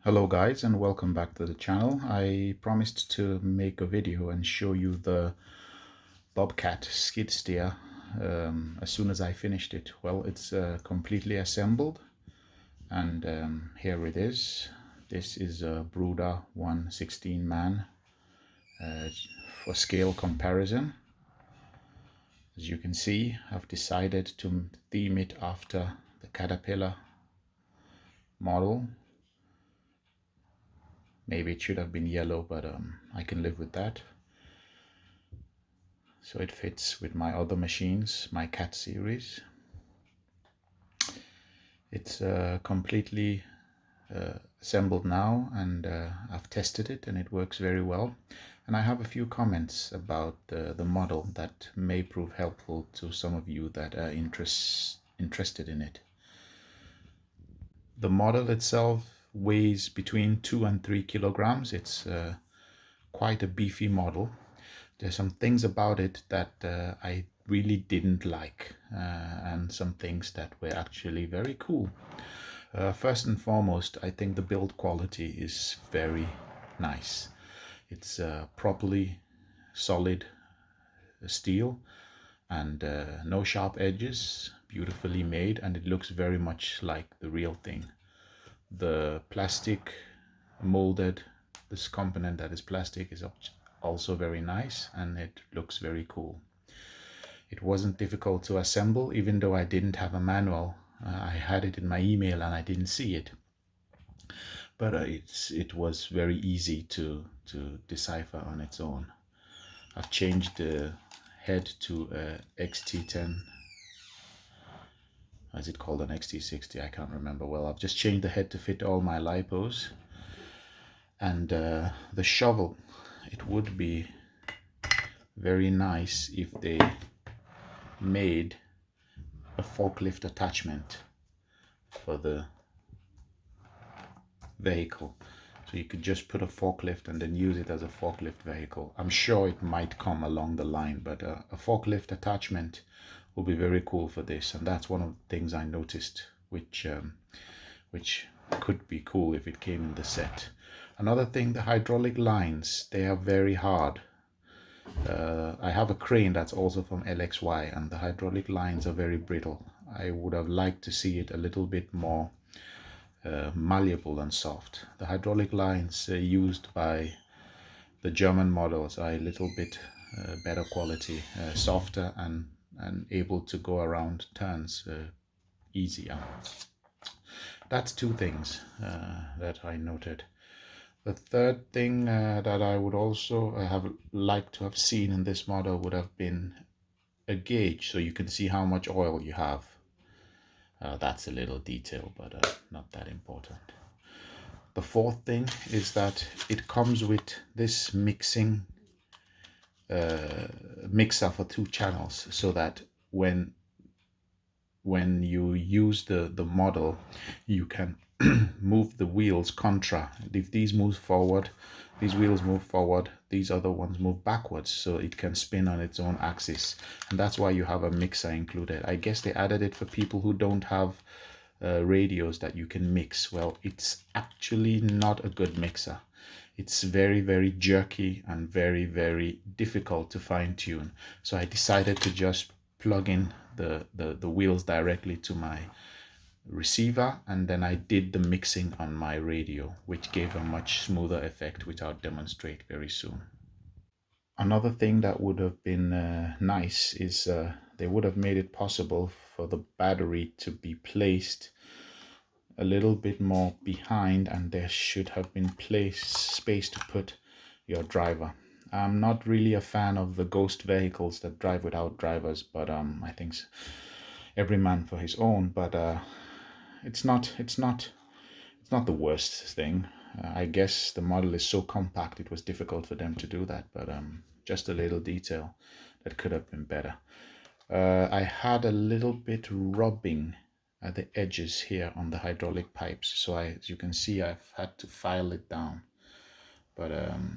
Hello guys, and welcome back to the channel. I promised to make a video and show you the Bobcat skid steer as soon as I finished it. Well, it's completely assembled, and here it is. This is a Bruder 116 man for scale comparison. As you can see, I've decided to theme it after the Caterpillar model. Maybe it should have been yellow, but I can live with that. So it fits with my other machines, my Cat series. It's completely assembled now, and I've tested it and it works very well. And I have a few comments about the model that may prove helpful to some of you that are interested in it. The model itself weighs between 2 and 3 kilograms. It's quite a beefy model. There's some things about it that I really didn't like, and some things that were actually very cool. First and foremost, I think the build quality is very nice. It's properly solid steel and no sharp edges, beautifully made, and it looks very much like the real thing. The plastic molded, this component that is plastic, is also very nice, and it looks very cool. It wasn't difficult to assemble, even though I didn't have a manual. I had it in my email and I didn't see it, but it was very easy to decipher on its own. I've changed the head to XT10. Is it called an XT60? I can't remember. Well, I've just changed the head to fit all my lipos. And the shovel, it would be very nice if they made a forklift attachment for the vehicle, so you could just put a forklift and then use it as a forklift vehicle. I'm sure it might come along the line, but a forklift attachment will be very cool for this, and that's one of the things I noticed, which could be cool if it came in the set. Another thing, the hydraulic lines, they are very hard. I have a crane that's also from LXY, and the hydraulic lines are very brittle. I would have liked to see it a little bit more malleable and soft. The hydraulic lines used by the German models are a little bit better quality, softer, and able to go around turns easier. That's two things that I noted. The third thing that I would also have liked to have seen in this model would have been a gauge, so you can see how much oil you have. That's a little detail, but not that important. The fourth thing is that it comes with this mixer for 2 channels, so that when you use the model, you can move the wheels contra. If these move forward, these wheels move forward, these other ones move backwards, so it can spin on its own axis, and that's why you have a mixer included. I guess they added it for people who don't have radios that you can mix. Well, it's actually not a good mixer. It's very, very jerky and very, very difficult to fine tune, so I decided to just plug in the wheels directly to my receiver, and then I did the mixing on my radio, which gave a much smoother effect, which I'll demonstrate very soon. Another thing that would have been nice is they would have made it possible for the battery to be placed a little bit more behind, and there should have been space to put your driver. I'm not really a fan of the ghost vehicles that drive without drivers, but I think every man for his own. But it's not the worst thing. I guess the model is so compact, it was difficult for them to do that, but just a little detail that could have been better. I had a little bit rubbing at the edges here on the hydraulic pipes, so as you can see, I've had to file it down, but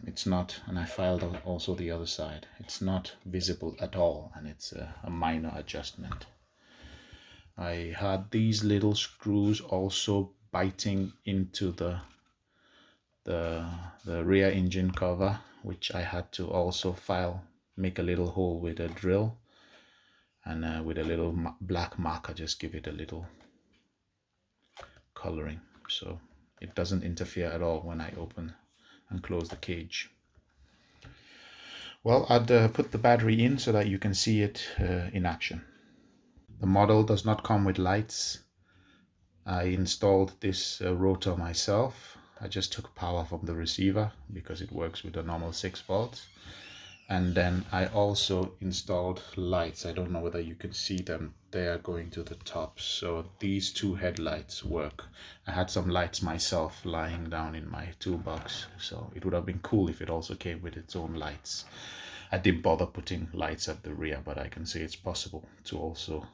it's not, and I filed also the other side. It's not visible at all, and it's a minor adjustment. I had these little screws also biting into the the rear engine cover, which I had to also make a little hole with a drill, and with a little black marker, just give it a little coloring so it doesn't interfere at all when I open and close the cage. Well, I'd put the battery in so that you can see it in action. The model does not come with lights. I installed this rotor myself. I just took power from the receiver because it works with a normal 6 volts. And then I also installed lights. I don't know whether you can see them. They are going to the top. So these 2 headlights work. I had some lights myself lying down in my toolbox. So it would have been cool if it also came with its own lights. I didn't bother putting lights at the rear, but I can say it's possible to also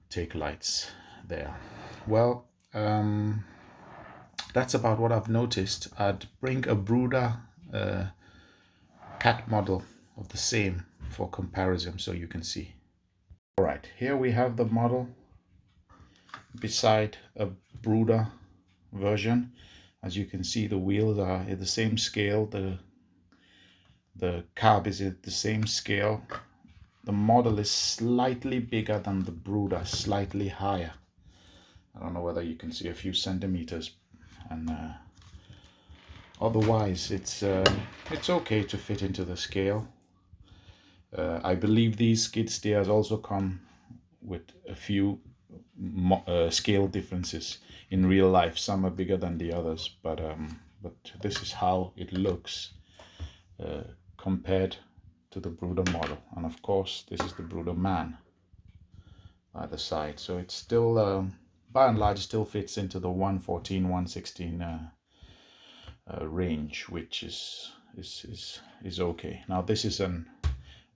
take lights there. Well, that's about what I've noticed. I'd bring a brooder cat model of the same for comparison so you can see. All right, here we have the model beside a brooder version. As you can see, the wheels are at the same scale, the cab is at the same scale. The model is slightly bigger than the brooder, slightly higher. I don't know whether you can see a few centimeters, and otherwise it's okay to fit into the scale. I believe these skid steers also come with a few scale differences in real life. Some are bigger than the others, but this is how it looks compared to the brooder model. And of course, this is the brooder man by the side. So it's still, by and large, still fits into the 114, 116 range, which is okay. Now this is an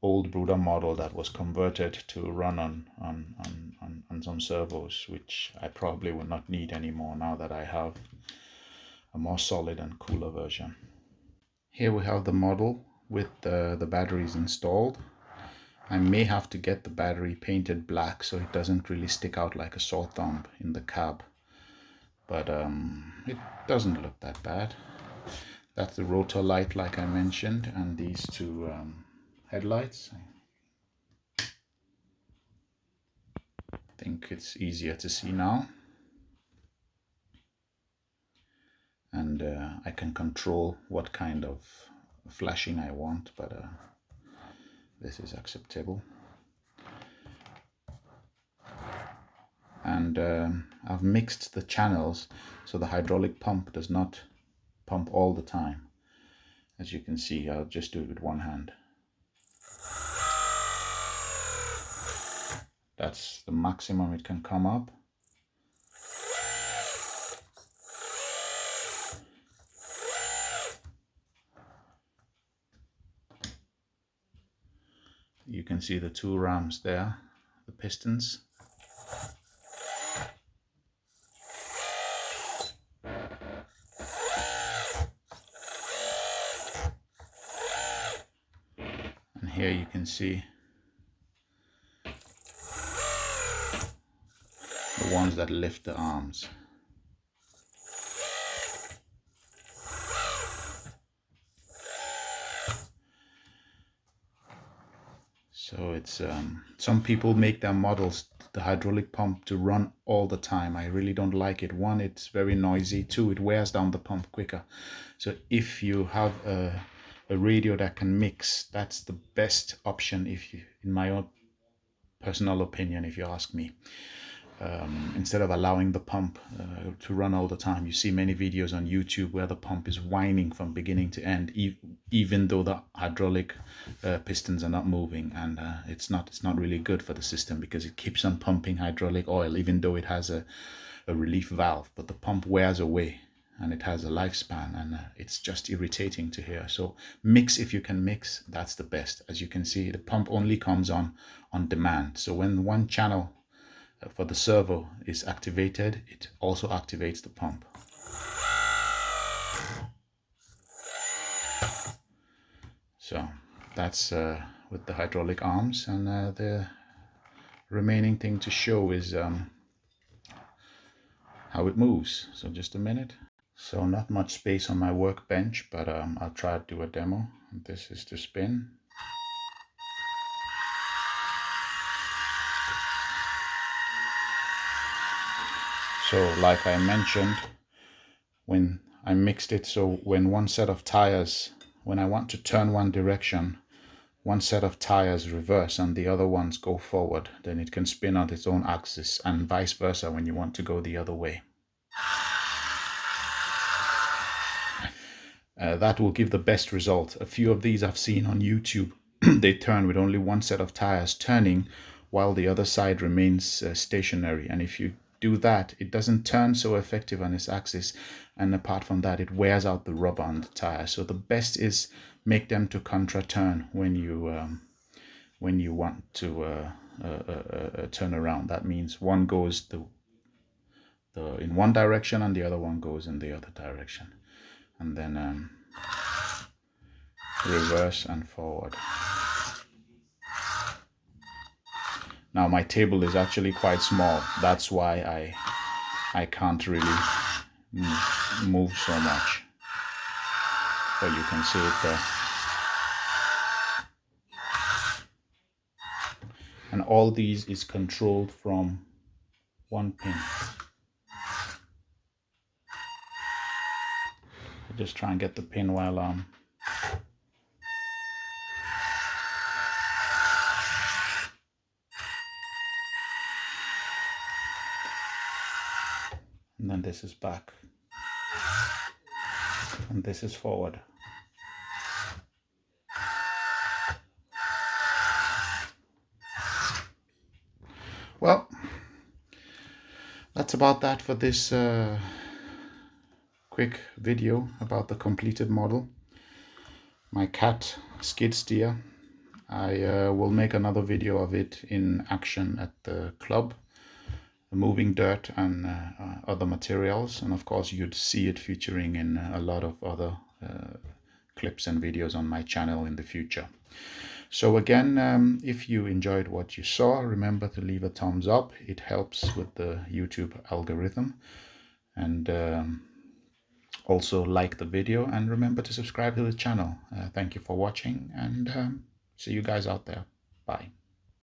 old brooder model that was converted to run on some servos, which I probably will not need anymore now that I have a more solid and cooler version. Here we have the model with the batteries installed. I may have to get the battery painted black so it doesn't really stick out like a sore thumb in the cab, but it doesn't look that bad. That's the rotor light like I mentioned, and these 2 headlights. I think it's easier to see now, and I can control what kind of flashing I want, but this is acceptable. And I've mixed the channels so the hydraulic pump does not pump all the time. As you can see, I'll just do it with one hand. That's the maximum it can come up. You can see the 2 rams there, the pistons. And here you can see the ones that lift the arms. So it's some people make their models, the hydraulic pump, to run all the time. I really don't like it. 1, it's very noisy. 2, it wears down the pump quicker. So if you have a radio that can mix, that's the best option, if you, in my own personal opinion, if you ask me. Instead of allowing the pump to run all the time. You see many videos on YouTube where the pump is whining from beginning to end, even though the hydraulic pistons are not moving, and it's not really good for the system because it keeps on pumping hydraulic oil even though it has a relief valve, but the pump wears away and it has a lifespan, and it's just irritating to hear. So mix if you can mix, that's the best. As you can see, the pump only comes on demand. So when one channel for the servo is activated, it also activates the pump. So that's with the hydraulic arms, and the remaining thing to show is how it moves. So just a minute. So not much space on my workbench, but I'll try to do a demo. This is to spin. So like I mentioned, when I mixed it, so when one set of tires, when I want to turn one direction, one set of tires reverse and the other ones go forward, then it can spin on its own axis, and vice versa when you want to go the other way. That will give the best result. A few of these I've seen on YouTube. They turn with only one set of tires turning while the other side remains stationary. And if you do that, it doesn't turn so effective on its axis. And apart from that, it wears out the rubber on the tire. So the best is make them to contra-turn when you want to turn around. That means one goes in one direction and the other one goes in the other direction. And then reverse and forward. Now my table is actually quite small. That's why I can't really move so much. But you can see it there. And all these is controlled from one pin. I'll just try and get the pin while I'm and then this is back. And this is forward. Well, that's about that for this quick video about the completed model. My cat, SkidSteer. I will make another video of it in action at the club, moving dirt and other materials, and of course you'd see it featuring in a lot of other clips and videos on my channel in the future. So again, if you enjoyed what you saw, remember to leave a thumbs up. It helps with the YouTube algorithm. And also like the video, and remember to subscribe to the channel. Thank you for watching, and see you guys out there. Bye.